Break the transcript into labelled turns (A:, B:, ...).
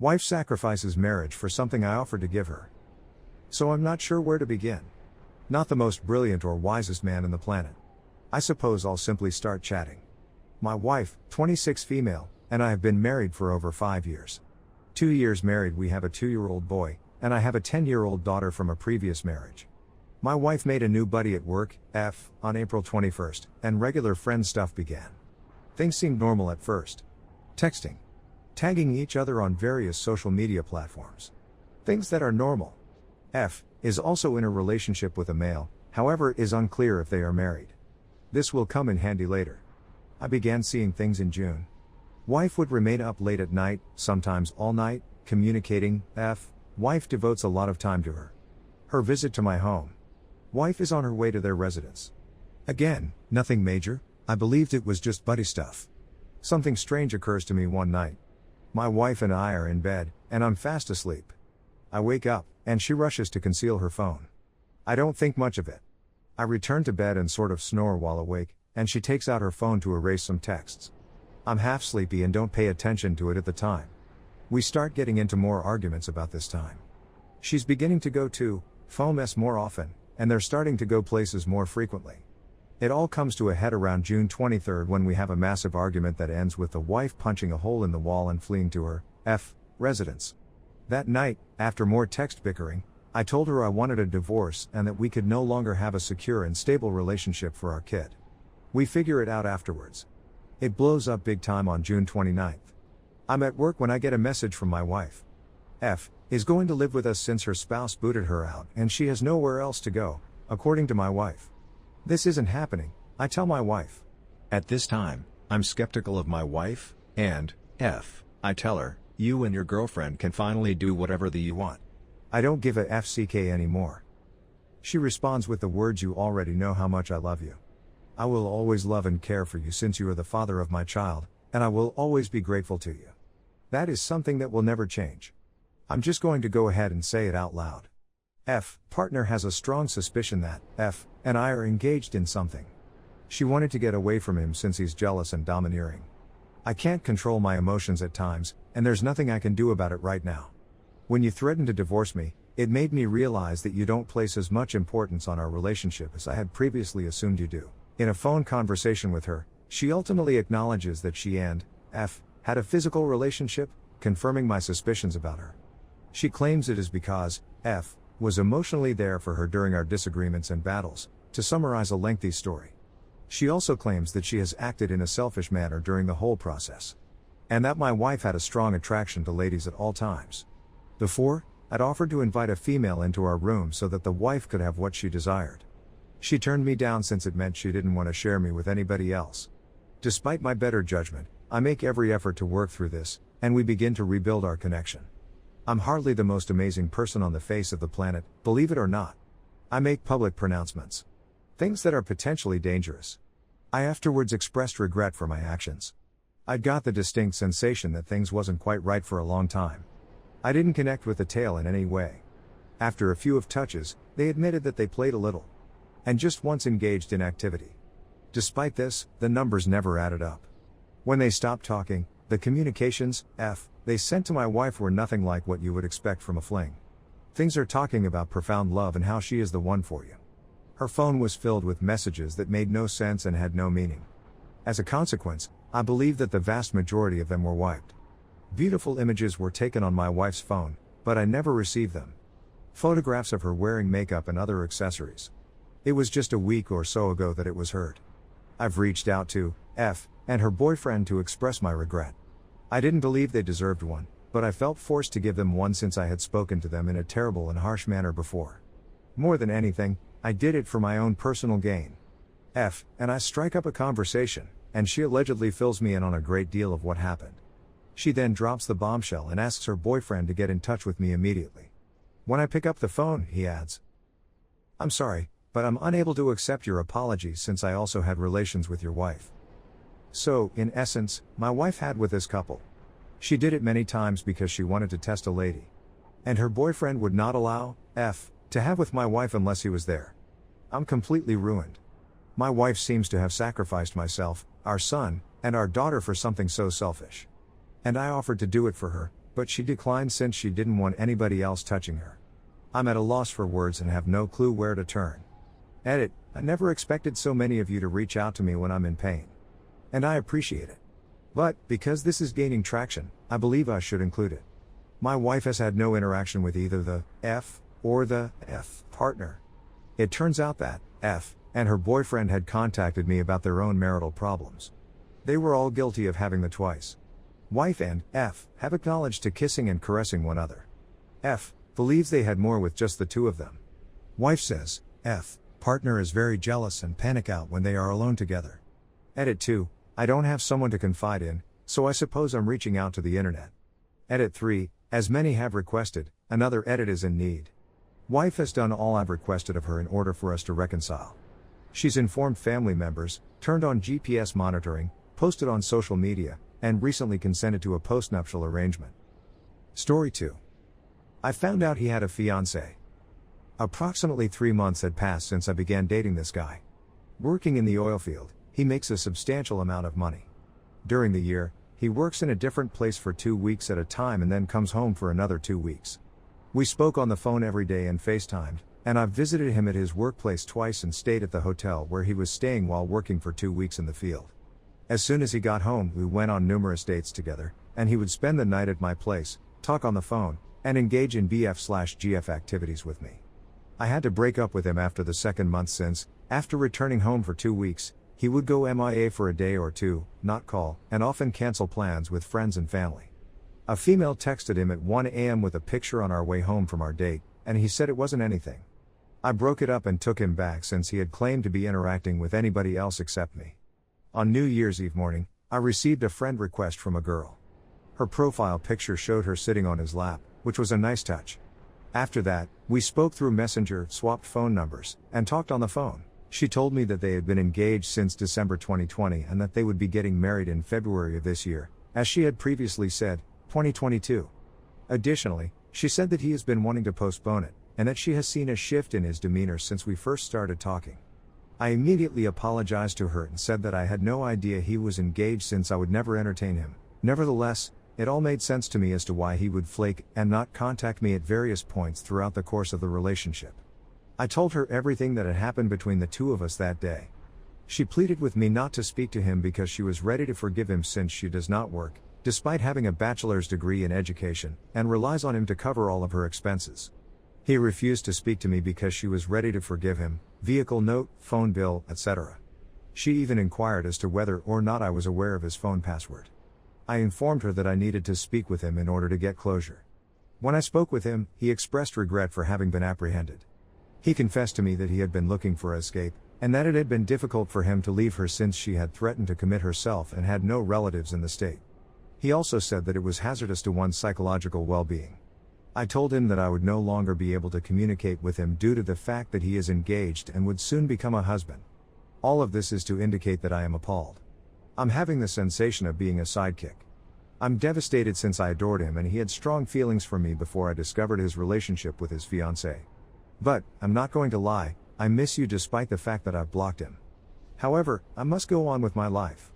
A: Wife sacrifices marriage for something I offered to give her. So I'm not sure where to begin. Not the most brilliant or wisest man in the planet. I suppose I'll simply start chatting. My wife, 26 female, and I have been married for over 5 years. 2 years married, we have a 2-year-old boy, and I have a 10-year-old daughter from a previous marriage. My wife made a new buddy at work, on April 21st, and regular friend stuff began. Things seemed normal at first. Texting. Tagging each other on various social media platforms. Things that are normal. F is also in a relationship with a male, however it is unclear if they are married. This will come in handy later. I began seeing things in June. Wife would remain up late at night, sometimes all night, communicating. Wife devotes a lot of time to her. Her visit to my home. Wife is on her way to their residence. Again, nothing major, I believed it was just buddy stuff. Something strange occurs to me one night. My wife and I are in bed, and I'm fast asleep. I wake up, and she rushes to conceal her phone. I don't think much of it. I return to bed and sort of snore while awake, and she takes out her phone to erase some texts. I'm half sleepy and don't pay attention to it at the time. We start getting into more arguments about this time. She's beginning to go to FOMS more often, and they're starting to go places more frequently. It all comes to a head around June 23rd when we have a massive argument that ends with the wife punching a hole in the wall and fleeing to her residence. That night, after more text bickering, I told her I wanted a divorce and that we could no longer have a secure and stable relationship for our kid. We figure it out afterwards. It blows up big time on June 29th. I'm at work when I get a message from my wife. Is going to live with us since her spouse booted her out and she has nowhere else to go, according to my wife. This isn't happening, I tell my wife. At this time, I'm skeptical of my wife, and I tell her, you and your girlfriend can finally do whatever you want. I don't give a FCK anymore. She responds with the words, you already know how much I love you. I will always love and care for you since you are the father of my child, and I will always be grateful to you. That is something that will never change. I'm just going to go ahead and say it out loud. Partner has a strong suspicion that and I are engaged in something. She wanted to get away from him since he's jealous and domineering. I can't control my emotions at times, and there's nothing I can do about it right now. When you threatened to divorce me, it made me realize that you don't place as much importance on our relationship as I had previously assumed you do. In a phone conversation with her, she ultimately acknowledges that she and had a physical relationship, confirming my suspicions about her. She claims it is because was emotionally there for her during our disagreements and battles, to summarize a lengthy story. She also claims that she has acted in a selfish manner during the whole process. And that my wife had a strong attraction to ladies at all times. Before, I'd offered to invite a female into our room so that the wife could have what she desired. She turned me down since it meant she didn't want to share me with anybody else. Despite my better judgment, I make every effort to work through this, and we begin to rebuild our connection. I'm hardly the most amazing person on the face of the planet, believe it or not. I make public pronouncements. Things that are potentially dangerous. I afterwards expressed regret for my actions. I'd got the distinct sensation that things wasn't quite right for a long time. I didn't connect with the tale in any way. After a few of touches, they admitted that they played a little. And just once engaged in activity. Despite this, the numbers never added up. When they stopped talking, the communications, they sent to my wife were nothing like what you would expect from a fling. Things are talking about profound love and how she is the one for you. Her phone was filled with messages that made no sense and had no meaning. As a consequence, I believe that the vast majority of them were wiped. Beautiful images were taken on my wife's phone, but I never received them. Photographs of her wearing makeup and other accessories. It was just a week or so ago that it was heard. I've reached out to and her boyfriend to express my regret. I didn't believe they deserved one, but I felt forced to give them one since I had spoken to them in a terrible and harsh manner before. More than anything, I did it for my own personal gain. And I strike up a conversation, and she allegedly fills me in on a great deal of what happened. She then drops the bombshell and asks her boyfriend to get in touch with me immediately. When I pick up the phone, he adds, I'm sorry, but I'm unable to accept your apology since I also had relations with your wife. So, in essence, my wife had with this couple. She did it many times because she wanted to test a lady. And her boyfriend would not allow to have with my wife unless he was there. I'm completely ruined. My wife seems to have sacrificed myself, our son, and our daughter for something so selfish. And I offered to do it for her, but she declined since she didn't want anybody else touching her. I'm at a loss for words and have no clue where to turn. Edit, I never expected so many of you to reach out to me when I'm in pain. And I appreciate it. But, because this is gaining traction, I believe I should include it. My wife has had no interaction with either the F or the F partner. It turns out that F and her boyfriend had contacted me about their own marital problems. They were all guilty of having the twice. Wife and F have acknowledged to kissing and caressing one another. F believes they had more with just the two of them. Wife says, F partner is very jealous and panic out when they are alone together. Edit 2, I don't have someone to confide in, so I suppose I'm reaching out to the internet. Edit 3, as many have requested, another edit is in need. Wife has done all I've requested of her in order for us to reconcile. She's informed family members, turned on GPS monitoring, posted on social media, and recently consented to a postnuptial arrangement. Story 2. I found out he had a fiancée. Approximately 3 months had passed since I began dating this guy. Working in the oil field, he makes a substantial amount of money. During the year, he works in a different place for 2 weeks at a time and then comes home for another 2 weeks. We spoke on the phone every day and FaceTimed, and I've visited him at his workplace twice and stayed at the hotel where he was staying while working for 2 weeks in the field. As soon as he got home, we went on numerous dates together, and he would spend the night at my place, talk on the phone, and engage in BF/GF activities with me. I had to break up with him after the second month since, after returning home for 2 weeks, he would go MIA for a day or two, not call, and often cancel plans with friends and family. A female texted him at 1 a.m. with a picture on our way home from our date, and he said it wasn't anything. I broke it up and took him back since he had claimed to be interacting with anybody else except me. On New Year's Eve morning, I received a friend request from a girl. Her profile picture showed her sitting on his lap, which was a nice touch. After that, we spoke through Messenger, swapped phone numbers, and talked on the phone. She told me that they had been engaged since December 2020 and that they would be getting married in February of this year, as she had previously said, 2022. Additionally, she said that he has been wanting to postpone it, and that she has seen a shift in his demeanor since we first started talking. I immediately apologized to her and said that I had no idea he was engaged since I would never entertain him. Nevertheless, it all made sense to me as to why he would flake and not contact me at various points throughout the course of the relationship. I told her everything that had happened between the two of us that day. She pleaded with me not to speak to him because she was ready to forgive him since she does not work, despite having a bachelor's degree in education, and relies on him to cover all of her expenses. He refused to speak to me because she was ready to forgive him, vehicle note, phone bill, etc. She even inquired as to whether or not I was aware of his phone password. I informed her that I needed to speak with him in order to get closure. When I spoke with him, he expressed regret for having been apprehended. He confessed to me that he had been looking for escape, and that it had been difficult for him to leave her since she had threatened to commit herself and had no relatives in the state. He also said that it was hazardous to one's psychological well-being. I told him that I would no longer be able to communicate with him due to the fact that he is engaged and would soon become a husband. All of this is to indicate that I am appalled. I'm having the sensation of being a sidekick. I'm devastated since I adored him and he had strong feelings for me before I discovered his relationship with his fiancée. But, I'm not going to lie, I miss you despite the fact that I've blocked him. However, I must go on with my life.